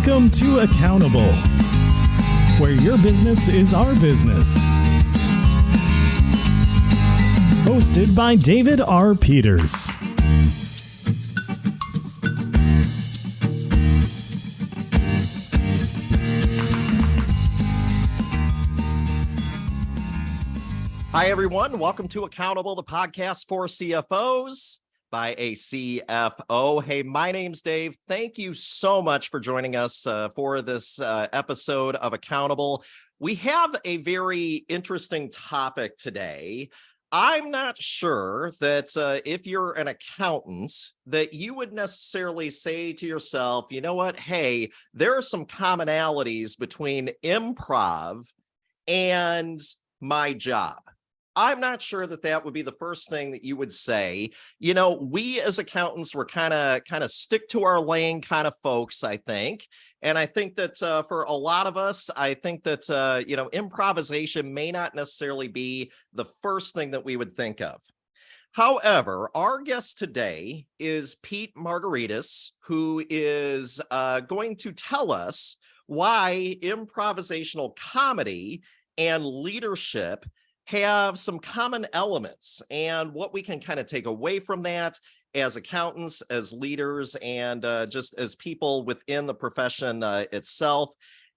Welcome to Accountable, where your business is our business. Hosted by David R. Peters. Hi, everyone. Welcome to Accountable, the podcast for CFOs by a CFO. Hey, my name's Dave. Thank you so much for joining us for this episode of Accountable. We have a very interesting topic today. I'm not sure that if you're an accountant, that you would necessarily say to yourself, you know what, hey, there are some commonalities between improv and my job. I'm not sure that that would be the first thing that you would say. You know, we as accountants, we're kind of stick to our lane kind of folks, I think. And I think that for a lot of us, I think that, improvisation may not necessarily be the first thing that we would think of. However, our guest today is Pete Margaritis, who is going to tell us why improvisational comedy and leadership have some common elements and what we can kind of take away from that as accountants, as leaders, and just as people within the profession itself.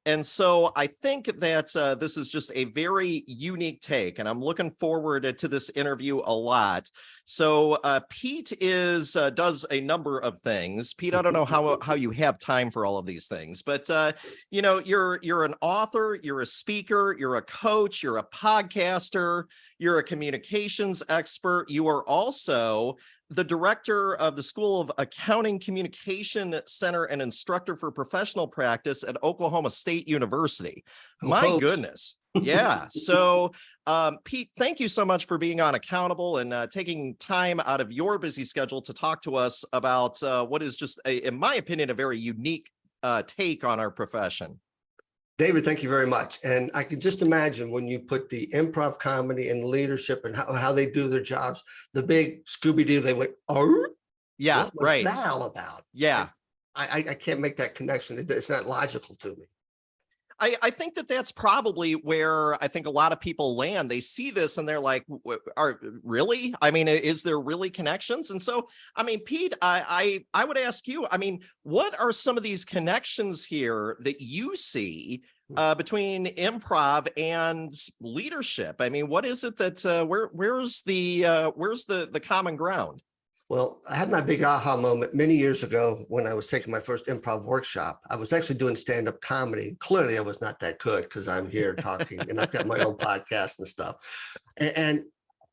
And so I think that this is just a very unique take, and I'm looking forward to this interview a lot. So Pete does a number of things. Pete, I don't know how you have time for all of these things, but you're an author, you're a speaker, you're a coach, you're a podcaster, you're a communications expert. You are also the director of the School of Accounting Communication Center and instructor for professional practice at Oklahoma State University. My goodness. Yeah. So, Pete, thank you so much for being on Accountable and taking time out of your busy schedule to talk to us about what is just, in my opinion, a very unique take on our profession. David, thank you very much. And I can just imagine when you put the improv comedy and leadership and how they do their jobs, the big Scooby-Doo, they went, oh, yeah, what was right. that all about? Yeah. I can't make that connection. It's not logical to me. I think that that's probably where I think a lot of people land. They see this and they're like, really? I mean, is there really connections? And so, I mean, Pete, I would ask you, I mean, what are some of these connections here that you see between improv and leadership? I mean, what is it that where's the common ground? Well, I had my big aha moment many years ago when I was taking my first improv workshop. I was actually doing stand-up comedy. Clearly, I was not that good because I'm here talking and I've got my own podcast and stuff. And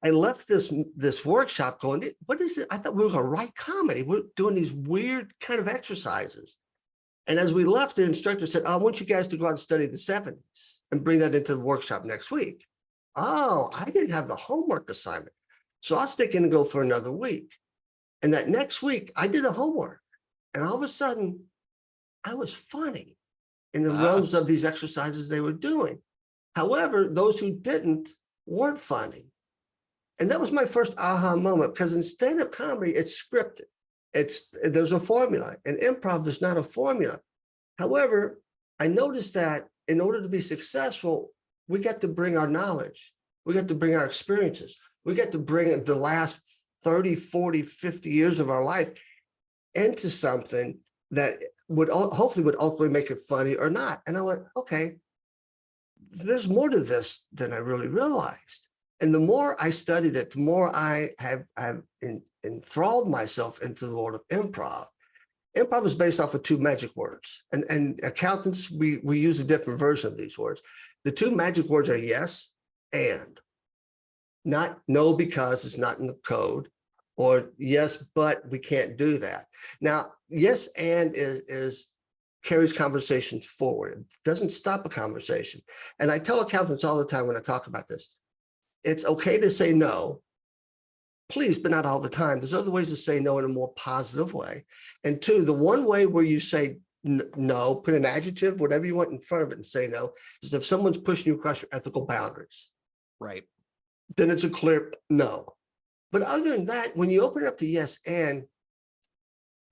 I left this workshop going, what is it? I thought we were going to write comedy. We're doing these weird kind of exercises. And as we left, the instructor said, I want you guys to go out and study the 70s and bring that into the workshop next week. Oh, I didn't have the homework assignment. So I'll stick in and go for another week. And that next week, I did a homework, and all of a sudden, I was funny in the realms of these exercises they were doing. However, those who didn't weren't funny. And that was my first aha moment, because in stand-up comedy, it's scripted. There's a formula. In improv, there's not a formula. However, I noticed that in order to be successful, we got to bring our knowledge. We got to bring our experiences. We got to bring the last 30, 40, 50 years of our life into something that would ultimately make it funny or not. And I went, okay, there's more to this than I really realized. And the more I studied it, the more I have enthralled myself into the world of improv. Improv is based off of two magic words. And accountants, we use a different version of these words. The two magic words are yes and. Not no because it's not in the code, or yes, but we can't do that. Now, yes, and is carries conversations forward. It doesn't stop a conversation. And I tell accountants all the time when I talk about this, it's okay to say no, please, but not all the time. There's other ways to say no in a more positive way. And two, the one way where you say no, put an adjective, whatever you want in front of it and say no, is if someone's pushing you across your ethical boundaries. Right. Then it's a clear no. But other than that, when you open it up to yes and,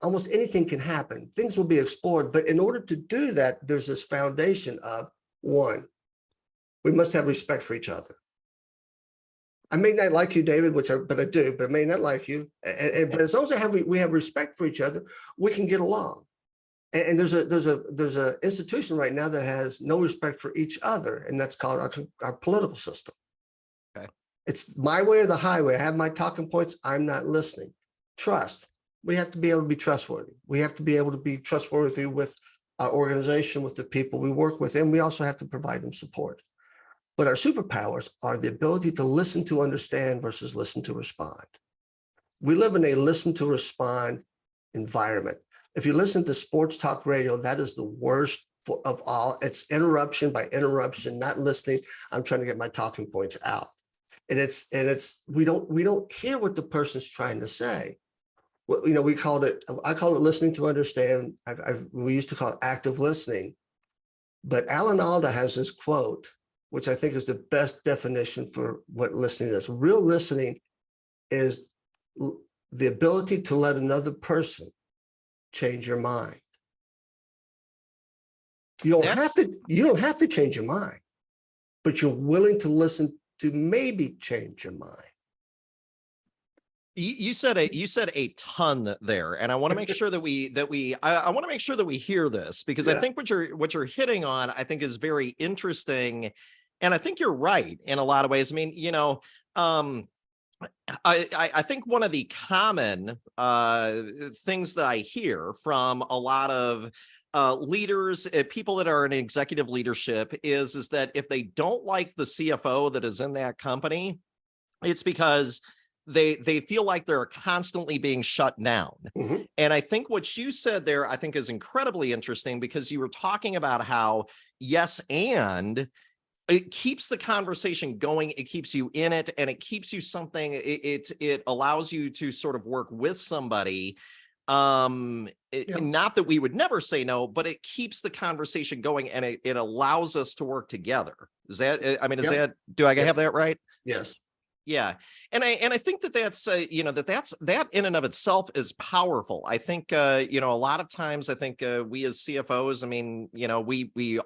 almost anything can happen. Things will be explored. But in order to do that, there's this foundation of, one, we must have respect for each other. I may not like you, David, but I do, but I may not like you. But as long as we have respect for each other, we can get along. And there's a institution right now that has no respect for each other, and that's called our political system. Okay. It's my way or the highway. I have my talking points. I'm not listening. Trust. We have to be able to be trustworthy. We have to be able to be trustworthy with our organization, with the people we work with, and we also have to provide them support. But our superpowers are the ability to listen to understand versus listen to respond. We live in a listen to respond environment. If you listen to sports talk radio, that is the worst of all. It's interruption by interruption, not listening. I'm trying to get my talking points out. And we don't hear what the person's trying to say. Well, I call it listening to understand. We used to call it active listening. But Alan Alda has this quote, which I think is the best definition for what listening is. Real listening is the ability to let another person change your mind. You don't have to change your mind, but you're willing to listen to maybe change your mind. You said a ton there, and I want to make sure that I want to make sure that we hear this, because I think what you're hitting on, I think, is very interesting, and I think you're right in a lot of ways. I mean, I think one of the common things that I hear from a lot of leaders, people that are in executive leadership, is that if they don't like the CFO that is in that company, it's because they feel like they're constantly being shut down. Mm-hmm. And I think what you said there, I think, is incredibly interesting, because you were talking about how yes, and it keeps the conversation going, it keeps you in it, and it keeps you something, it allows you to sort of work with somebody. Not that we would never say no, but it keeps the conversation going, and it allows us to work together. Is that, I mean, do I have that right? Yes. Yeah. And I think that's that in and of itself is powerful. I think, a lot of times I think we as CFOs, I mean, we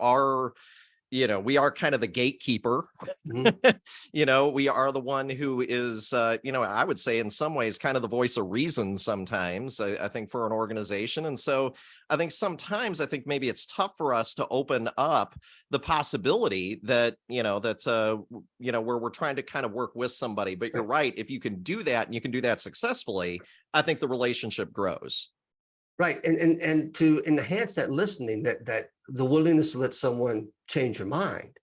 are kind of the gatekeeper. Mm-hmm. We are the one who is, I would say in some ways kind of the voice of reason sometimes, I think, for an organization. And so I think sometimes maybe it's tough for us to open up the possibility that, where we're trying to kind of work with somebody. But you're right. If you can do that and you can do that successfully, I think the relationship grows. Right. And to enhance that listening, that the willingness to let someone change your mind,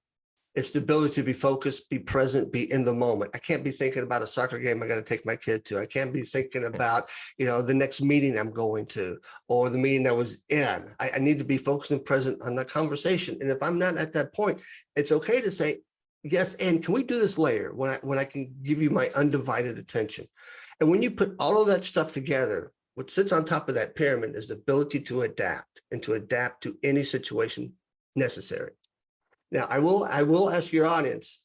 it's the ability to be focused, be present, be in the moment. I can't be thinking about a soccer game I got to take my kid to. I can't be thinking about, the next meeting I'm going to, or the meeting I was in. I need to be focused and present on the conversation. And if I'm not at that point, it's okay to say, yes, and can we do this later when I can give you my undivided attention? And when you put all of that stuff together, what sits on top of that pyramid is the ability to adapt, and to adapt to any situation necessary. Now, I will ask your audience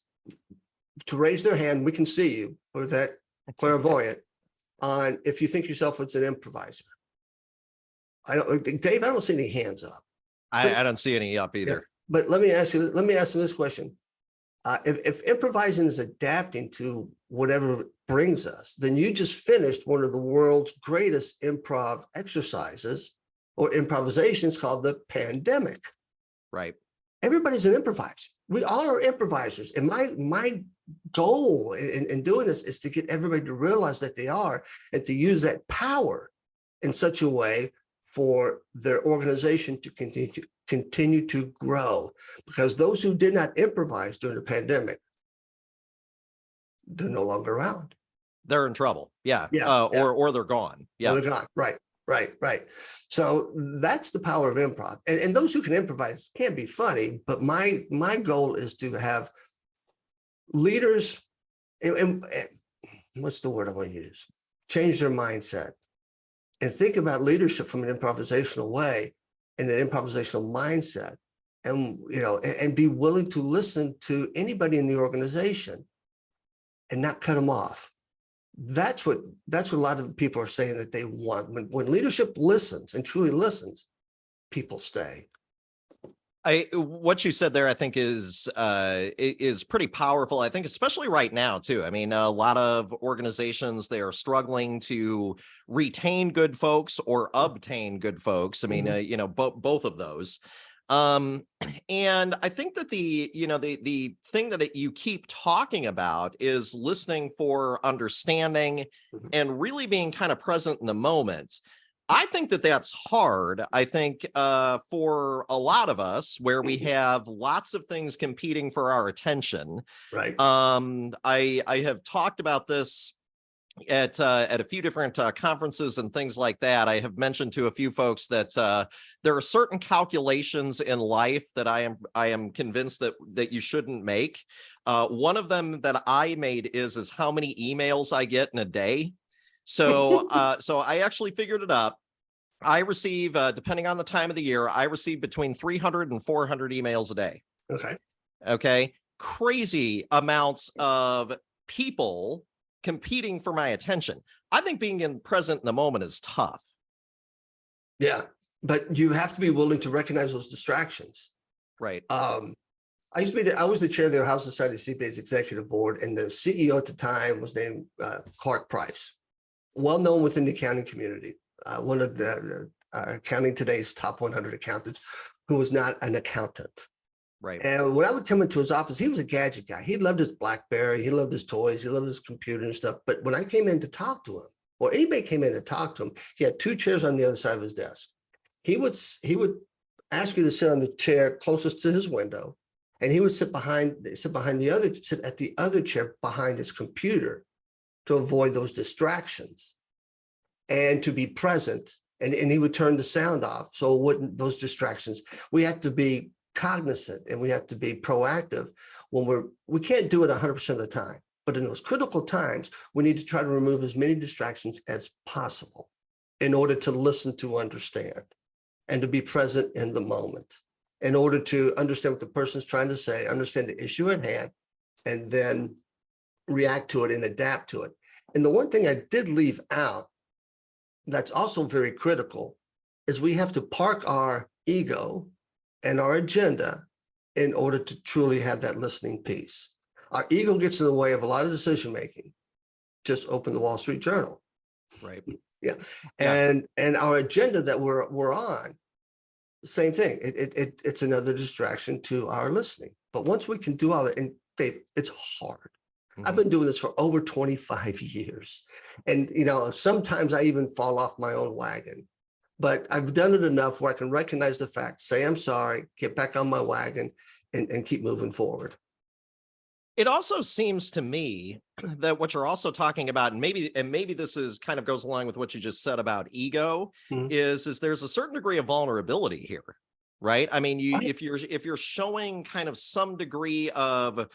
to raise their hand. We can see you, or that clairvoyant, on if you think yourself as an improviser. Dave, I don't see any hands up. I don't see any up either. Yeah, but let me ask you this question. If improvising is adapting to whatever brings us, then you just finished one of the world's greatest improv exercises or improvisations called the pandemic. Right. Everybody's an improviser. We all are improvisers. And my goal in doing this is to get everybody to realize that they are, and to use that power in such a way for their organization to continue to grow. Because those who did not improvise during the pandemic, they're no longer around. They're in trouble. Yeah. Or they're gone. Yeah. Or they're gone. Right. So that's the power of improv. And those who can improvise can be funny, but my goal is to have leaders, and what's the word I want to use? Change their mindset and think about leadership from an improvisational way, and an improvisational mindset, and be willing to listen to anybody in the organization and not cut them off. That's what a lot of people are saying that they want. When leadership listens and truly listens, people stay. What you said there, I think is pretty powerful. I think especially right now too. I mean, a lot of organizations, they are struggling to retain good folks or obtain good folks. I mean, both of those. And I think that the thing that you keep talking about is listening for understanding and really being kind of present in the moment. I think that that's hard. I think for a lot of us, where we have lots of things competing for our attention. Right. I have talked about this at a few different conferences and things like that. I have mentioned to a few folks that there are certain calculations in life that I am convinced that you shouldn't make. One of them that I made is how many emails I get in a day. So I actually figured it up. I receive, depending on the time of the year, I receive between 300 and 400 emails a day. Okay. Crazy amounts of people competing for my attention. I think being present in the moment is tough. Yeah, but you have to be willing to recognize those distractions. Right. I was the chair of the Ohio Society of CPA's executive board, and the CEO at the time was named Clark Price, well known within the accounting community, one of the Accounting Today's top 100 accountants, who was not an accountant. Right. And when I would come into his office, he was a gadget guy. He loved his BlackBerry, he loved his toys, he loved his computer and stuff. But when I came in to talk to him, or anybody came in to talk to him, he had two chairs on the other side of his desk. He would ask you to sit on the chair closest to his window, and he would sit at the other chair behind his computer to avoid those distractions and to be present. And he would turn the sound off, so it wouldn't, those distractions. We have to be cognizant and we have to be proactive when we can't do it 100% of the time, but in those critical times, we need to try to remove as many distractions as possible in order to listen to understand and to be present in the moment, in order to understand what the person's trying to say, understand the issue at hand, and then react to it and adapt to it. And the one thing I did leave out that's also very critical is we have to park our ego and our agenda in order to truly have that listening piece. Our ego gets in the way of a lot of decision making. Just open the Wall Street Journal. Right. Yeah. And our agenda that we're on, same thing. It's another distraction to our listening. But once we can do all that, and Dave, it's hard. I've been doing this for over 25 years. And sometimes I even fall off my own wagon. But I've done it enough where I can recognize the fact, say I'm sorry, get back on my wagon, and keep moving forward. It also seems to me that what you're also talking about, and maybe this is kind of goes along with what you just said about ego, is there's a certain degree of vulnerability here, right? I mean, if you're showing kind of some degree of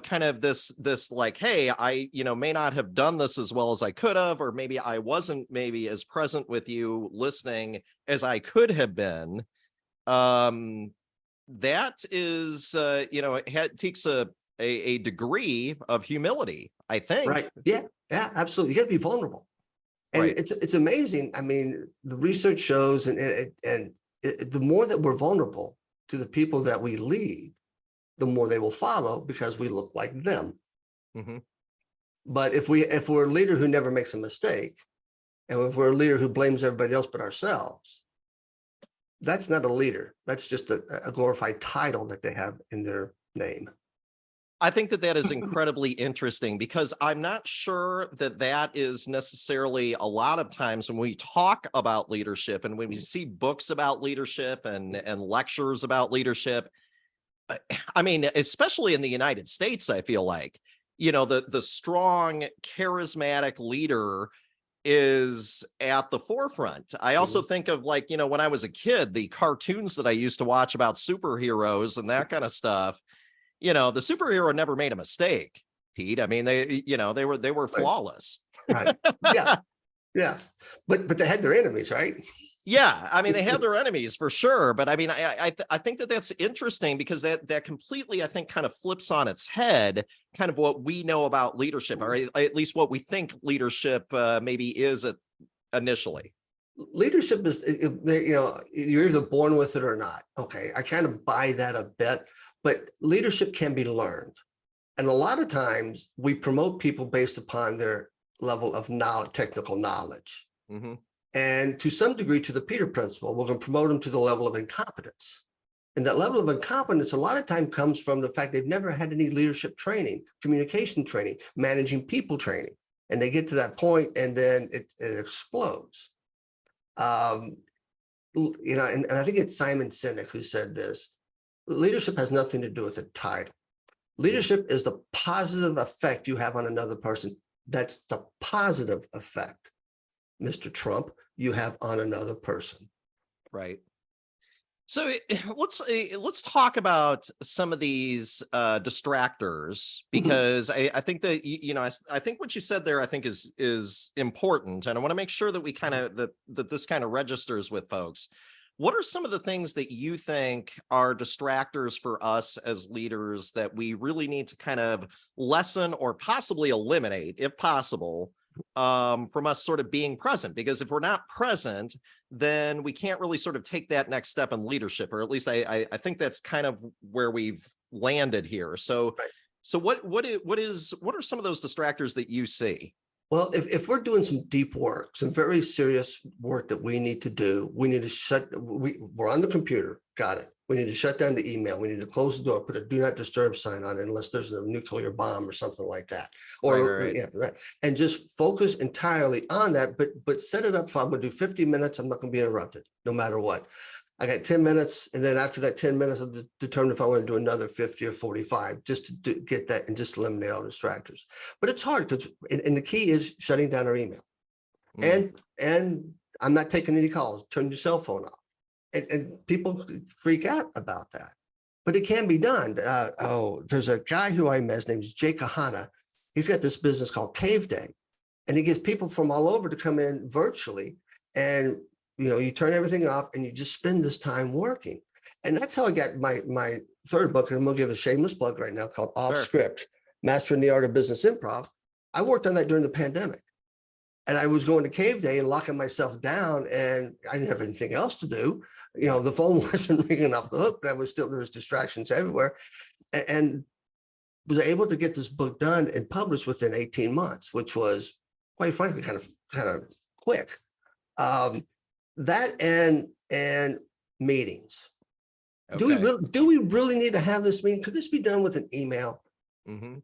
kind of this like, hey, I may not have done this as well as I could have, or maybe I wasn't maybe as present with you listening as I could have been. That is it takes a degree of humility, I think. Right. Yeah, absolutely. You got to be vulnerable. And it's amazing. I mean, the research shows and the more that we're vulnerable to the people that we lead, the more they will follow because we look like them. But if we're a leader who never makes a mistake, and if we're a leader who blames everybody else but ourselves, that's not a leader. That's just a glorified title that they have in their name. I think that is incredibly interesting because I'm not sure that is necessarily a lot of times when we talk about leadership and when we see books about leadership and lectures about leadership. I mean, especially in the United States, I feel like, the strong, charismatic leader is at the forefront. I also think of like, when I was a kid, the cartoons that I used to watch about superheroes and that kind of stuff, the superhero never made a mistake, Pete. I mean, they were flawless. Right. Yeah. But they had their enemies, right? Yeah, I mean, they have their enemies for sure, but I mean, I think that that's interesting because that completely, I think, kind of flips on its head, kind of what we know about leadership, or at least what we think leadership maybe is initially. Leadership is, you're either born with it or not. Okay, I kind of buy that a bit, but leadership can be learned. And a lot of times we promote people based upon their level of knowledge, technical knowledge. Mm-hmm. And to some degree, to the Peter principle, we're going to promote them to the level of incompetence. And that level of incompetence a lot of time comes from the fact they've never had any leadership training, communication training, managing people training. And they get to that point and then it explodes. And I think it's Simon Sinek who said this: leadership has nothing to do with the title. Leadership is the positive effect you have on another person. That's the positive effect, Mr. Trump, you have on another person. Right. So let's talk about some of these distractors, because I think that I think what you said there, I think is important, and I want to make sure that we kind of that this kind of registers with folks. What are some of the things that you think are distractors for us as leaders that we really need to kind of lessen or possibly eliminate, if possible, from us sort of being present? Because if we're not present, then we can't really sort of take that next step in leadership, or at least I think that's kind of where we've landed here. So, Right. So what are some of those distractors that you see? Well, if we're doing some deep work, some very serious work that we need to do, we need to we're on the computer, got it. We need to shut down the email. We need to close the door, put a do not disturb sign on unless there's a nuclear bomb or something like that. Or Right. Yeah, right. And just focus entirely on that, but set it up for, I'm gonna do 50 minutes. I'm not gonna be interrupted no matter what. I got 10 minutes. And then after that 10 minutes, I'll determine if I want to do another 50 or 45, just to get that and just eliminate all distractors. But it's hard because, and the key is shutting down our email. And I'm not taking any calls, turn your cell phone off. And people freak out about that, but it can be done. There's a guy who I met, his name is Jay Kahana. He's got this business called Cave Day, and he gets people from all over to come in virtually. And you turn everything off and you just spend this time working. And that's how I got my third book. And I'm gonna give a shameless plug right now, called Off Script, Mastering the Art of Business Improv. I worked on that during the pandemic. And I was going to Cave Day and locking myself down, and I didn't have anything else to do. The phone wasn't ringing off the hook, but there was distractions everywhere. And was able to get this book done and published within 18 months, which was, quite frankly, kind of quick. That and meetings. Okay. Do we really need to have this meeting? Could this be done with an email? Mm-hmm.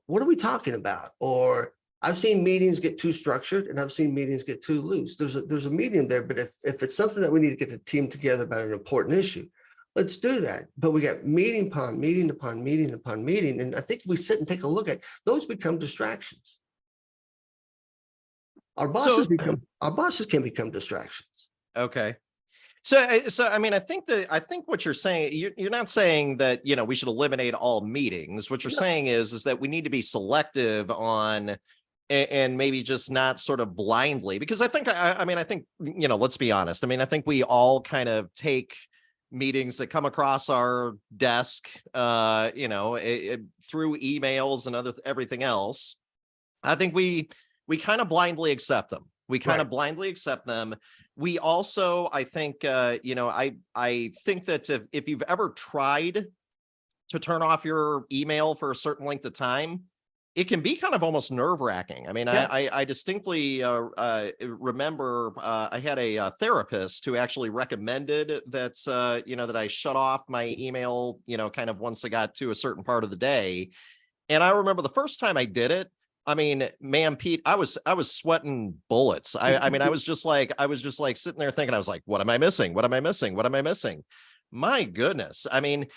What are we talking about? Or I've seen meetings get too structured and I've seen meetings get too loose. There's a medium there, but if it's something that we need to get the team together about an important issue, let's do that. But we got meeting upon meeting upon meeting upon meeting. And I think if we sit and take a look at those, become distractions. Our bosses can become distractions. Okay. So I mean, I think what you're saying, you're not saying that, we should eliminate all meetings. What you're saying is that we need to be selective on, and maybe just not sort of blindly, because I think, let's be honest. I mean, I think we all kind of take meetings that come across our desk, through emails and everything else. I think we kind of blindly accept them. Blindly accept them. We also, I think, I think that if you've ever tried to turn off your email for a certain length of time, it can be kind of almost nerve-wracking. I mean, yeah. I distinctly remember I had a therapist who actually recommended that, that I shut off my email, kind of once I got to a certain part of the day. And I remember the first time I did it, I mean, man, Pete, I was sweating bullets. I mean, I was just like sitting there thinking, I was like, what am I missing? What am I missing? What am I missing? My goodness. I mean,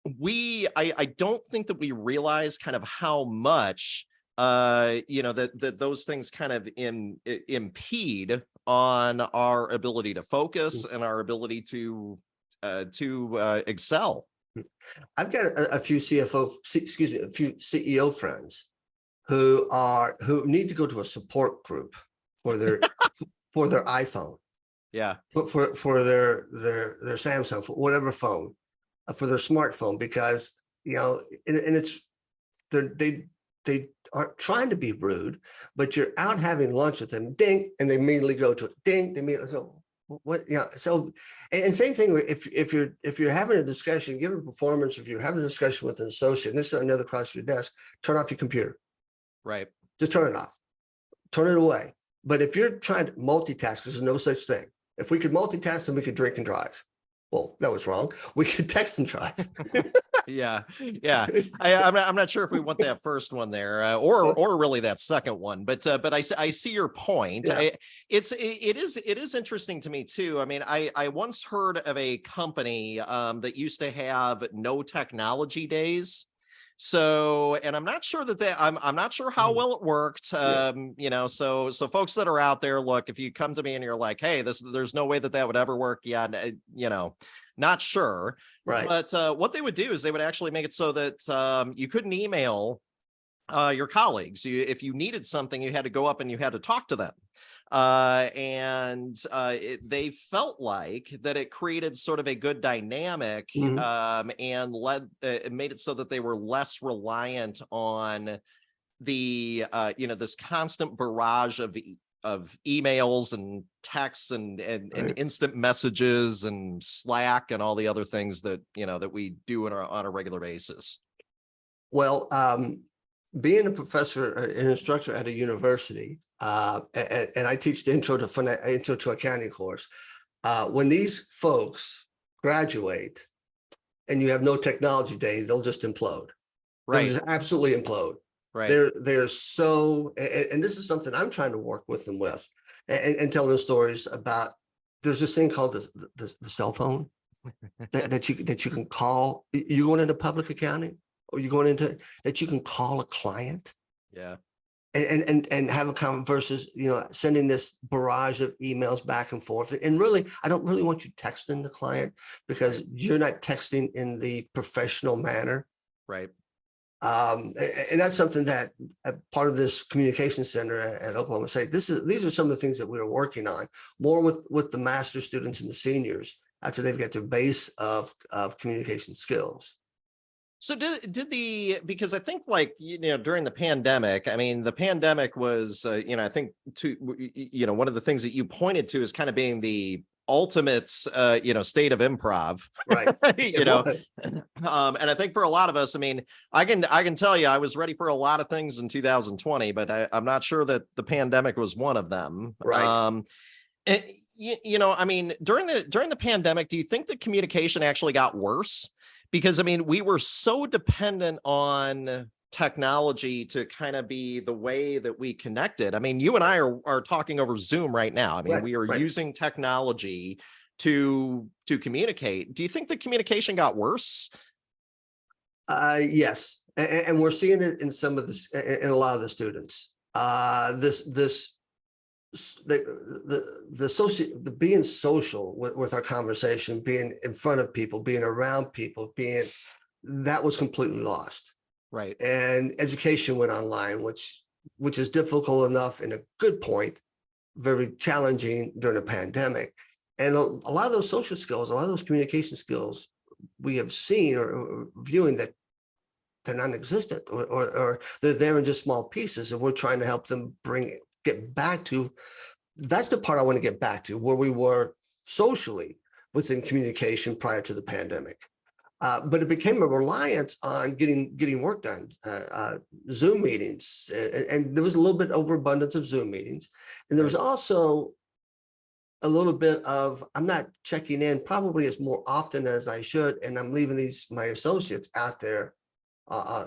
I don't think that we realize kind of how much, that those things kind of impede on our ability to focus and our ability to excel. I've got a few CEO friends who need to go to a support group for their for their iPhone, Yeah. for their Samsung, for whatever phone, for their smartphone, because and it's they aren't trying to be rude, but you're out having lunch with them, ding, and they immediately go to it, ding, they immediately go, what? Yeah. So, and same thing, if you're having a discussion, given a performance, if you're having a discussion with an associate, and this is another across your desk, turn off your computer. Right. Just turn it off, turn it away. But if you're trying to multitask, there's no such thing. If we could multitask, then we could drink and drive. Well, that was wrong. We could text and drive. Yeah. I'm not sure if we want that first one there, or really that second one, but I see your point. Yeah. It is interesting to me too. I mean, I once heard of a company that used to have no technology days. So, and I'm not sure that I'm not sure how well it worked. So folks that are out there, look, if you come to me and you're like, hey, there's no way that would ever work. Yeah. Not sure. Right. But what they would do is they would actually make it so that you couldn't email your colleagues. If you needed something, you had to go up and you had to talk to them. They felt like that it created sort of a good dynamic, and made it so that they were less reliant on the this constant barrage of emails and texts and instant messages and Slack and all the other things that that we do on a regular basis. Well, being a professor, an instructor at a university, and I teach the intro to accounting course. When these folks graduate and you have no technology day, they'll just implode. Right. They'll just absolutely implode. Right. They're so, and this is something I'm trying to work with them with, and telling them stories about. There's this thing called the cell phone that you can call. You're going into public accounting, or you're going into that you can call a client. Yeah. And have a comment versus sending this barrage of emails back and forth. And really, I don't really want you texting the client, because you're not texting in the professional manner. Right. And that's something that part of this communication center at Oklahoma State, these are some of the things that we are working on more with the master students and the seniors after they've got their base of communication skills. So because I think during the pandemic, I mean, the pandemic was, I think one of the things that you pointed to is kind of being the ultimate, state of improv, right? And I think for a lot of us, I mean, I can tell you, I was ready for a lot of things in 2020, but I'm not sure that the pandemic was one of them. Right. I mean, during the pandemic, do you think the communication actually got worse? Because, I mean, we were so dependent on technology to kind of be the way that we connected. I mean, you and I are talking over Zoom right now. I mean, we are using technology to communicate. Do you think the communication got worse? Yes. And we're seeing it in some of this, in a lot of the students. The being social with our conversation, being in front of people, being around people, that was completely lost. Right. And education went online, which is difficult enough in a good point, very challenging during a pandemic. And a lot of those social skills, a lot of those communication skills, we have seen or viewing that they're non-existent, or they're there in just small pieces, and we're trying to help them get back to. That's the part I want to get back to, where we were socially within communication prior to the pandemic. But it became a reliance on getting work done, Zoom meetings, and there was a little bit overabundance of Zoom meetings. And there was also a little bit of, I'm not checking in probably as more often as I should, and I'm leaving my associates out there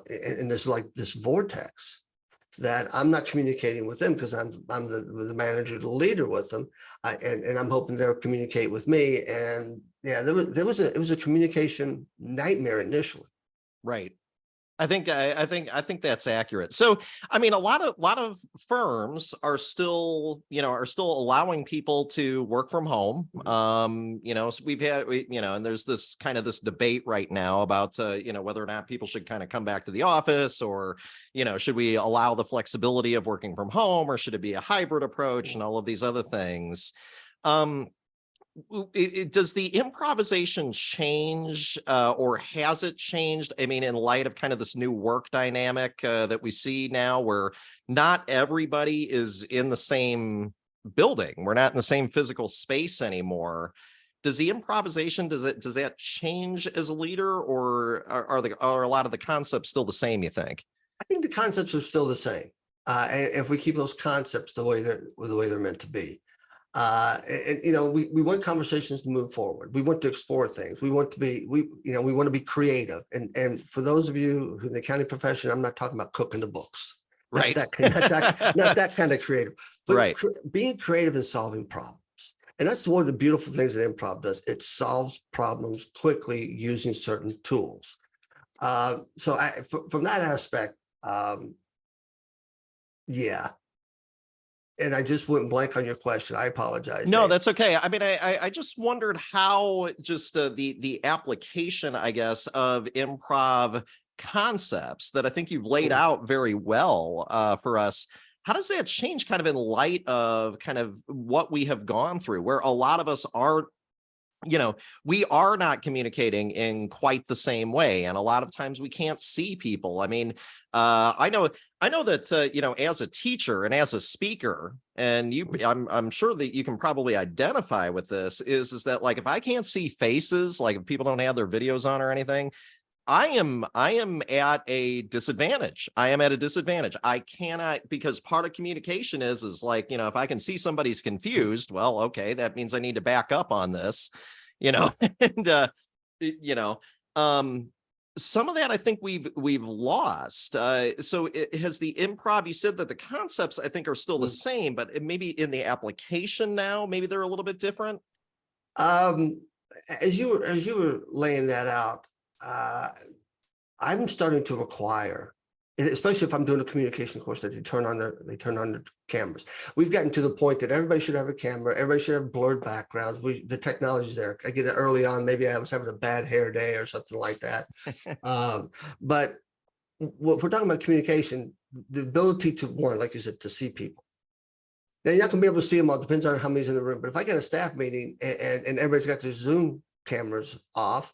in this vortex that I'm not communicating with them, because I'm the manager, the leader with them, and I'm hoping they'll communicate with me. And yeah, it was a communication nightmare initially. Right. I think that's accurate. So, I mean, a lot of firms are still, are still allowing people to work from home. So we've had, and there's this debate right now about, whether or not people should kind of come back to the office, or, should we allow the flexibility of working from home, or should it be a hybrid approach, and all of these other things. Does the improvisation change, or has it changed? I mean, in light of kind of this new work dynamic that we see now, where not everybody is in the same building, we're not in the same physical space anymore. Does the improvisation, does that change as a leader, or are a lot of the concepts still the same, you think? I think the concepts are still the same. And if we keep those concepts the way they're meant to be. We want conversations to move forward. We want to explore things. We want to be creative. And for those of you who in the accounting profession, I'm not talking about cooking the books, Right? not that kind of creative, but Right. Being creative and solving problems. And that's one of the beautiful things that improv does. It solves problems quickly using certain tools. So from that aspect, yeah. And I just went blank on your question. I apologize. No, Dave. that's okay. I mean, I just wondered how just the application, I guess, of improv concepts that I think you've laid out very well for us. How does that change kind of in light of kind of what we have gone through, where a lot of us aren't, we are not communicating in quite the same way, and a lot of times we can't see people. I mean, I know that as a teacher and as a speaker, and I'm sure that you can probably identify with this, is that, like, if I can't see faces, like if people don't have their videos on or anything, I am at a disadvantage. I am at a disadvantage. I cannot, because part of communication is like, if I can see somebody's confused, well, okay, that means I need to back up on this, and some of that I think we've lost. So has the improv, you said that the concepts I think are still the same, but maybe in the application now, maybe they're a little bit different. As you were laying that out, I'm starting to require, especially if I'm doing a communication course, that they turn on their cameras. We've gotten to the point that everybody should have a camera. Everybody should have blurred backgrounds. The technology's there. I get it early on. Maybe I was having a bad hair day or something like that. But if we're talking about communication, the ability to, one, like you said, to see people. Now, you're not going to be able to see them all. Depends on how many's in the room. But if I get a staff meeting and everybody's got their Zoom cameras off,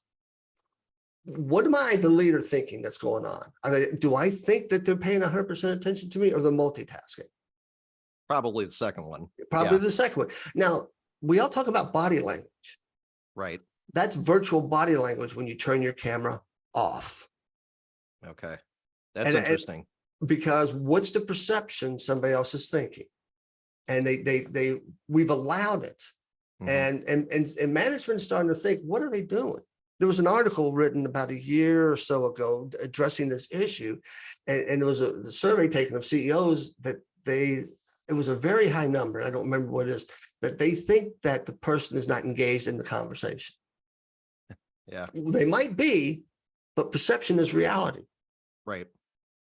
what am I, the leader, thinking that's going on? Do I think that they're paying 100% attention to me, or they're multitasking? Probably the second one. Probably the second one. Now, we all talk about body language. Right. That's virtual body language when you turn your camera off. Okay. That's interesting. Because what's the perception somebody else is thinking? And we've allowed it. Mm-hmm. And management's starting to think, what are they doing? There was an article written about a year or so ago addressing this issue, and there was a survey taken of CEOs that it was a very high number. I don't remember what it is, that they think that the person is not engaged in the conversation. Yeah, they might be, but perception is reality. Right.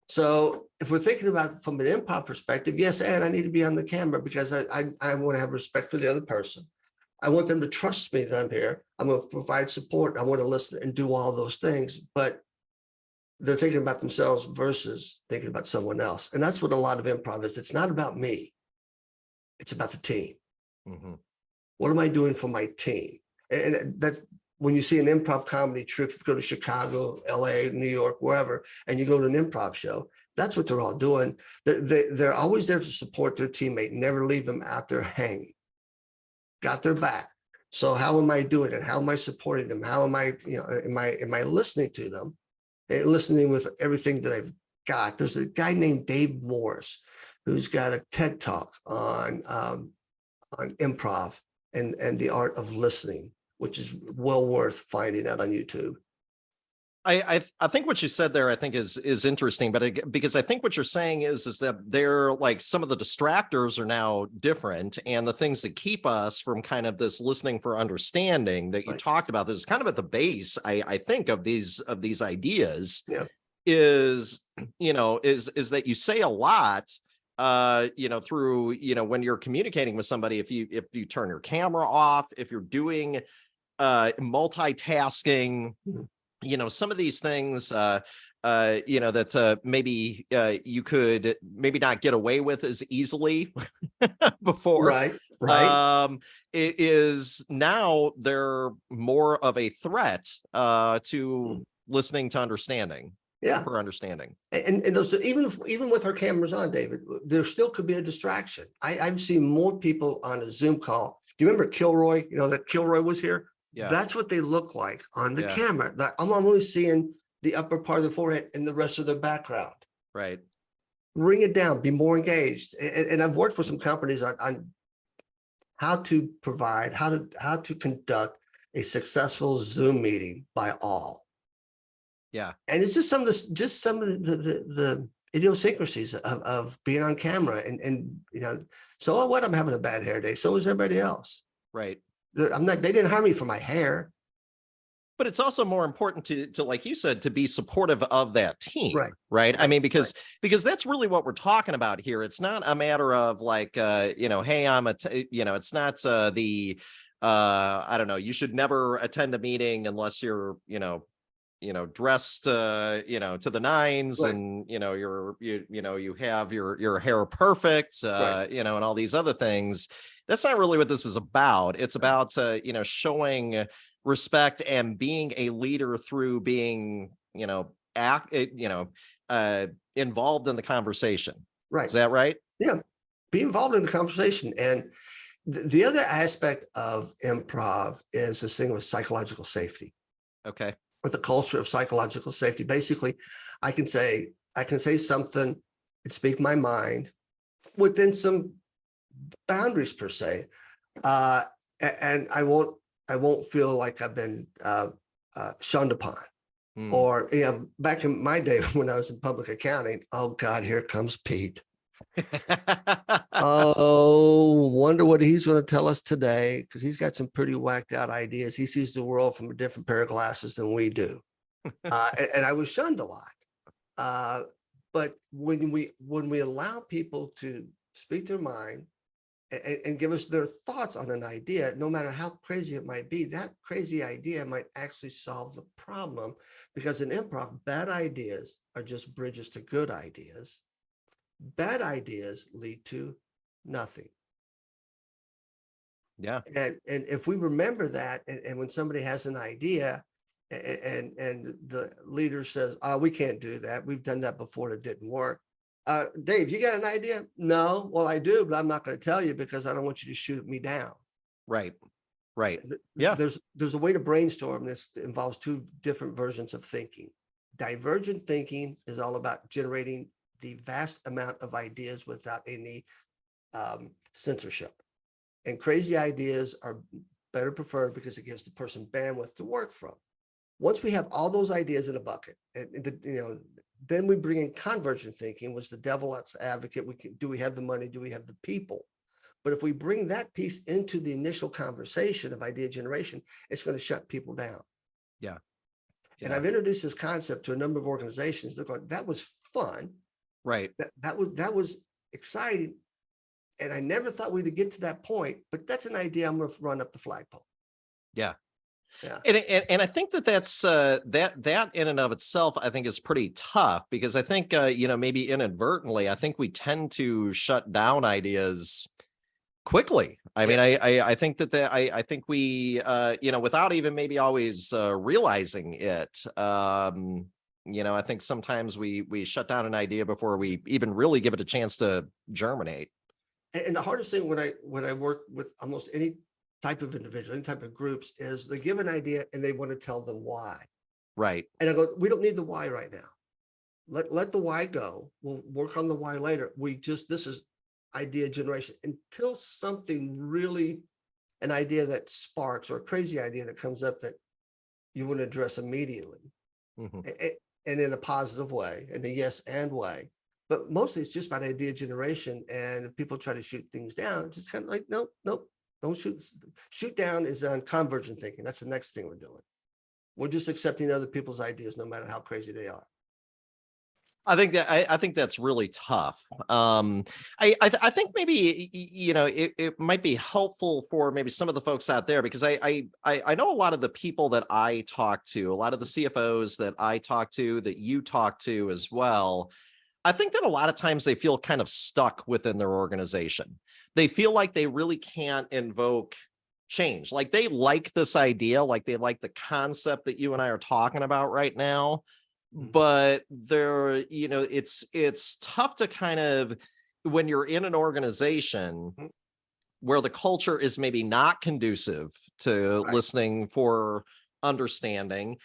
So if we're thinking about it from an improv perspective, yes, and I need to be on the camera because I want to have respect for the other person. I want them to trust me that I'm here. I'm going to provide support. I want to listen and do all those things, but they're thinking about themselves versus thinking about someone else. And that's what a lot of improv is. It's not about me. It's about the team. Mm-hmm. What am I doing for my team? And that when you see an improv comedy troupe, if you go to Chicago, LA, New York, wherever, and you go to an improv show, that's what they're all doing. They're always there to support their teammate, never leave them out there hanging. Got their back. So how am I doing it? How am I supporting them? How am I, am I listening to them and listening with everything that I've got? There's a guy named Dave Morris who's got a TED Talk on improv and the art of listening, which is well worth finding that on YouTube. I think what you said there, I think is interesting, but because I think what you're saying is that they're like, some of the distractors are now different, and the things that keep us from kind of this listening for understanding that you talked about, this is kind of at the base, I think, of these ideas. Yeah. is, is that you say a lot, through, when you're communicating with somebody, if you turn your camera off, if you're doing multitasking, some of these things, that maybe you could maybe not get away with as easily before. Right. It is now they're more of a threat to listening to understanding. Yeah. For understanding. And those, even with our cameras on, David, there still could be a distraction. I've seen more people on a Zoom call. Do you remember Kilroy? That Kilroy was here? Yeah. That's what they look like on the Yeah. camera. That I'm only seeing the upper part of the forehead and the rest of their background. Right. Bring it down, be more engaged. And I've worked for some companies on how to provide, how to conduct a successful Zoom meeting by all. Yeah. And it's just some of the idiosyncrasies of being on camera and so what, I'm having a bad hair day. So is everybody else. Right. They didn't hire me for my hair. But it's also more important to, like you said, to be supportive of that team. Right. I mean, because that's really what we're talking about here. It's not a matter of like, hey, it's not I don't know, you should never attend a meeting unless you're, dressed, to the nines, and, you have your hair perfect, and all these other things. That's not really what this is about. It's about, showing respect and being a leader through being, involved in the conversation. Right. Is that right? Yeah. Be involved in the conversation. And the other aspect of improv is this thing with psychological safety. Okay. With the culture of psychological safety. Basically, I can say something and speak my mind within some boundaries per se. And I won't feel like I've been shunned upon. Or back in my day when I was in public accounting, oh God, here comes Pete. Oh, wonder what he's going to tell us today, because he's got some pretty whacked out ideas. He sees the world from a different pair of glasses than we do. And I was shunned a lot. But when we allow people to speak their mind and give us their thoughts on an idea, no matter how crazy it might be, that crazy idea might actually solve the problem. Because in improv, bad ideas are just bridges to good ideas. Bad ideas lead to nothing. Yeah. And if we remember that, and when somebody has an idea and the leader says, oh, we can't do that, we've done that before, it didn't work. Dave, you got an idea? No. Well, I do, but I'm not going to tell you because I don't want you to shoot me down. Right. Yeah. There's a way to brainstorm this that involves two different versions of thinking. Divergent thinking is all about generating the vast amount of ideas without any censorship. And crazy ideas are better preferred because it gives the person bandwidth to work from. Once we have all those ideas in a bucket, then we bring in convergent thinking, which the devil's advocate. Do we have the money? Do we have the people? But if we bring that piece into the initial conversation of idea generation, it's going to shut people down. Yeah. And I've introduced this concept to a number of organizations. They're going, that was fun. Right. That was exciting. And I never thought we'd get to that point, but that's an idea I'm going to run up the flagpole. Yeah. Yeah. And I think that's that in and of itself, I think is pretty tough, because I think, maybe inadvertently, I think we tend to shut down ideas quickly. I mean, I think I think we, without even maybe always realizing it, I think sometimes we shut down an idea before we even really give it a chance to germinate. And the hardest thing when I work with almost any type of individual, any type of groups, is they give an idea and they want to tell them why. Right. And I go, we don't need the why right now. Let the why go. We'll work on the why later. This is idea generation until something really, an idea that sparks, or a crazy idea that comes up that you want to address immediately. Mm-hmm. And in a positive way, in a yes and way. But mostly it's just about idea generation. And if people try to shoot things down, it's just kind of like, nope, don't shoot. Shoot down is on convergent thinking. That's the next thing we're doing. We're just accepting other people's ideas, no matter how crazy they are. I think that's really tough. I think maybe it might be helpful for maybe some of the folks out there, because I know a lot of the people that I talk to, a lot of the CFOs that I talk to, that you talk to as well. I think that a lot of times they feel kind of stuck within their organization. They feel like they really can't invoke change. Like they like this idea, like they like the concept that you and I are talking about right now, but it's tough to kind of, when you're in an organization where the culture is maybe not conducive to listening for understanding,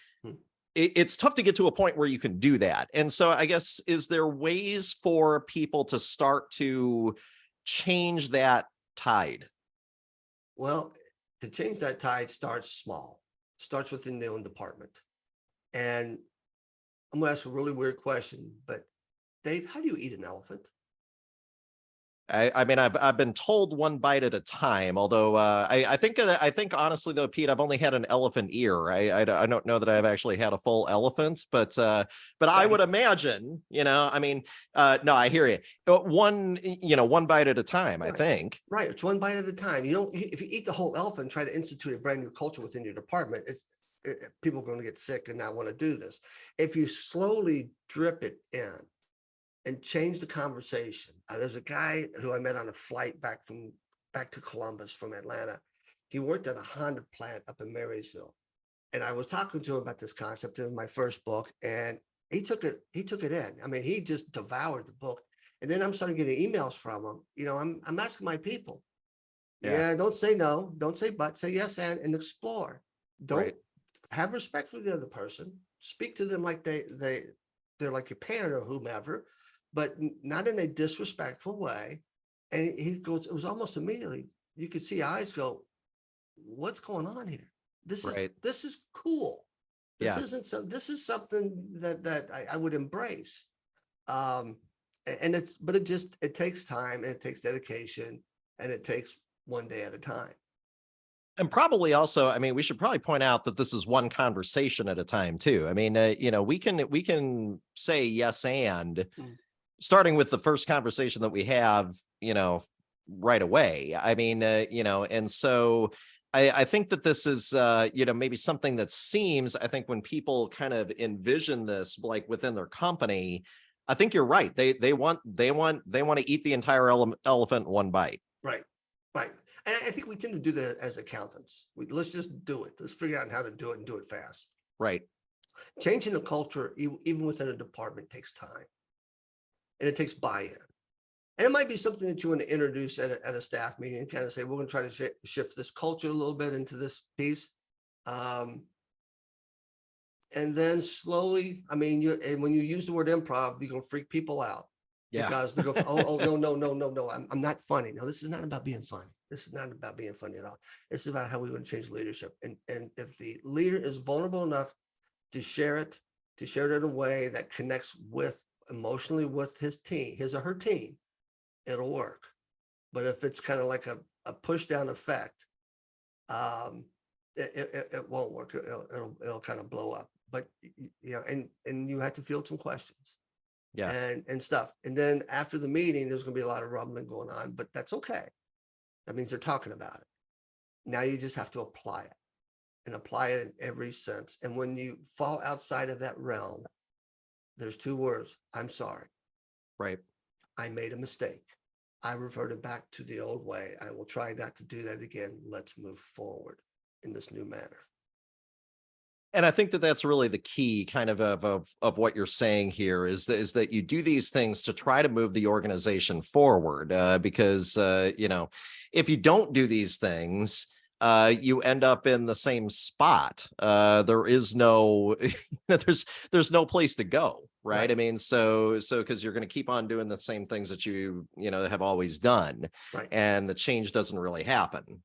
it's tough to get to a point where you can do that. And so I guess, is there ways for people to start to change that tide? Well, to change that tide starts small, starts within their own department. And I'm going to ask a really weird question, but Dave, how do you eat an elephant? I mean, I've been told one bite at a time, although I think honestly though, Pete, I've only had an elephant ear. I don't know that I've actually had a full elephant, but I would imagine, I mean, no, I hear you. One bite at a time, I think. Right. It's one bite at a time. If you eat the whole elephant, try to institute a brand new culture within your department, people are going to get sick and not want to do this. If you slowly drip it in and change the conversation. There's a guy who I met on a flight back to Columbus from Atlanta. He worked at a Honda plant up in Marysville. And I was talking to him about this concept in my first book, and he took it in. I mean, he just devoured the book. And then I'm starting getting emails from him. I'm asking my people. Yeah, don't say no, don't say but, say yes and explore. Don't have respect for the other person. Speak to them like they're like your parent or whomever, but not in a disrespectful way. And he goes, it was almost immediately, you could see eyes go, what's going on here? This is cool. This is something that I would embrace. It takes time, and it takes dedication, and it takes one day at a time. And probably also, I mean, we should probably point out that this is one conversation at a time too. I mean, we can say yes and starting with the first conversation that we have, right away. I mean, and so I think that this is, maybe something that seems, I think when people kind of envision this, like within their company, I think you're right. They want to eat the entire elephant in one bite. Right. And I think we tend to do that as accountants. Let's just do it. Let's figure out how to do it and do it fast. Right. Changing the culture, even within a department, takes time. And it takes buy-in. And it might be something that you want to introduce at a staff meeting and kind of say, we're going to try to shift this culture a little bit into this piece. And then slowly, I mean, when you use the word improv, you're going to freak people out. Yeah. Because they go, no, I'm not funny. No, this is not about being funny. This is not about being funny at all. It's about how we want to change leadership. And if the leader is vulnerable enough to share it in a way that connects emotionally with his or her team, it'll work. But if it's kind of like a push down effect, it won't work. It'll kind of blow up. But and you have to field some questions. Yeah. And stuff. And then after the meeting, there's going to be a lot of rumbling going on, but that's okay. That means they're talking about it. Now you just have to apply it and apply it in every sense. And when you fall outside of that realm, there's two words: I'm sorry. Right. I made a mistake. I reverted back to the old way. I will try not to do that again. Let's move forward in this new manner. And I think that that's really the key kind of what you're saying here is that you do these things to try to move the organization forward, because, if you don't do these things, you end up in the same spot. There is no, there's no place to go. Right. I mean, so because you're going to keep on doing the same things that you have always done. Right. And the change doesn't really happen.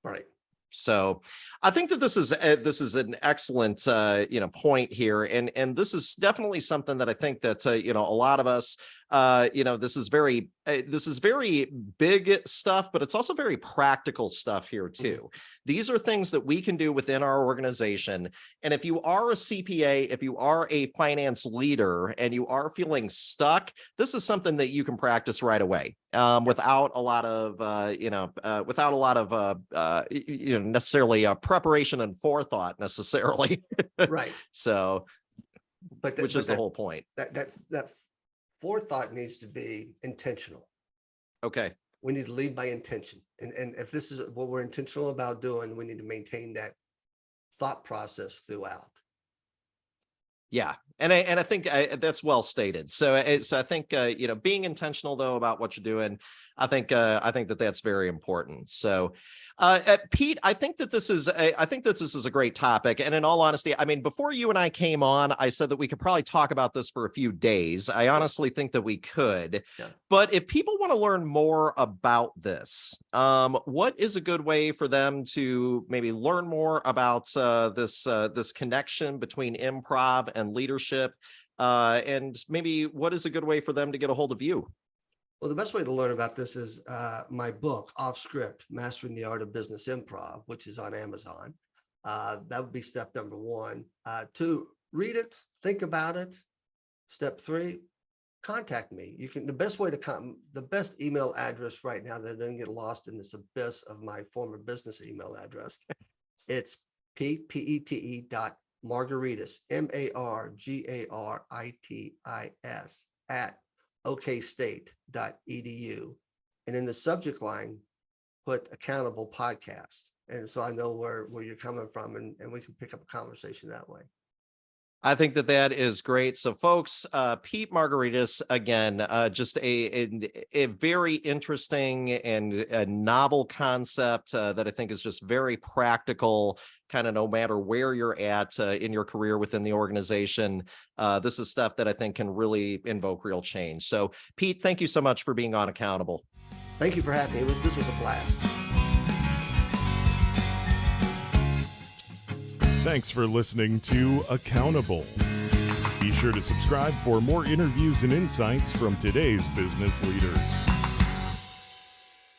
Right. So I think that this is an excellent, point here. And this is definitely something that I think that, a lot of us this is very big stuff, but it's also very practical stuff here too. These are things that we can do within our organization. And if you are a CPA, if you are a finance leader and you are feeling stuck, this is something that you can practice right away, without a lot of, necessarily preparation and forethought necessarily. Right. So, which is the whole point. That forethought needs to be intentional. Okay. We need to lead by intention. And if this is what we're intentional about doing, we need to maintain that thought process throughout. Yeah. And I think that's well stated. So I think, being intentional though about what you're doing, I think that that's very important. So, Pete, I think that this is a great topic. And in all honesty, I mean, before you and I came on, I said that we could probably talk about this for a few days. I honestly think that we could. Yeah. But if people want to learn more about this, what is a good way for them to maybe learn more about this connection between improv and leadership? And maybe what is a good way for them to get a hold of you? Well, the best way to learn about this is my book, Off Script, Mastering the Art of Business Improv, which is on Amazon. That would be step number one. 2, read it, think about it. Step 3, contact me. The best email address right now that doesn't get lost in this abyss of my former business email address. It's Margaritis, MARGARITIS @okstate.edu, and in the subject line put accountable podcast, and so I know where you're coming from, and we can pick up a conversation that way. I think that is great. So folks, Pete Margaritis, again, just a very interesting and a novel concept that I think is just very practical, kind of no matter where you're at in your career within the organization. This is stuff that I think can really invoke real change. So Pete, thank you so much for being on Accountable. Thank you for having me. This was a blast. Thanks for listening to Accountable. Be sure to subscribe for more interviews and insights from today's business leaders.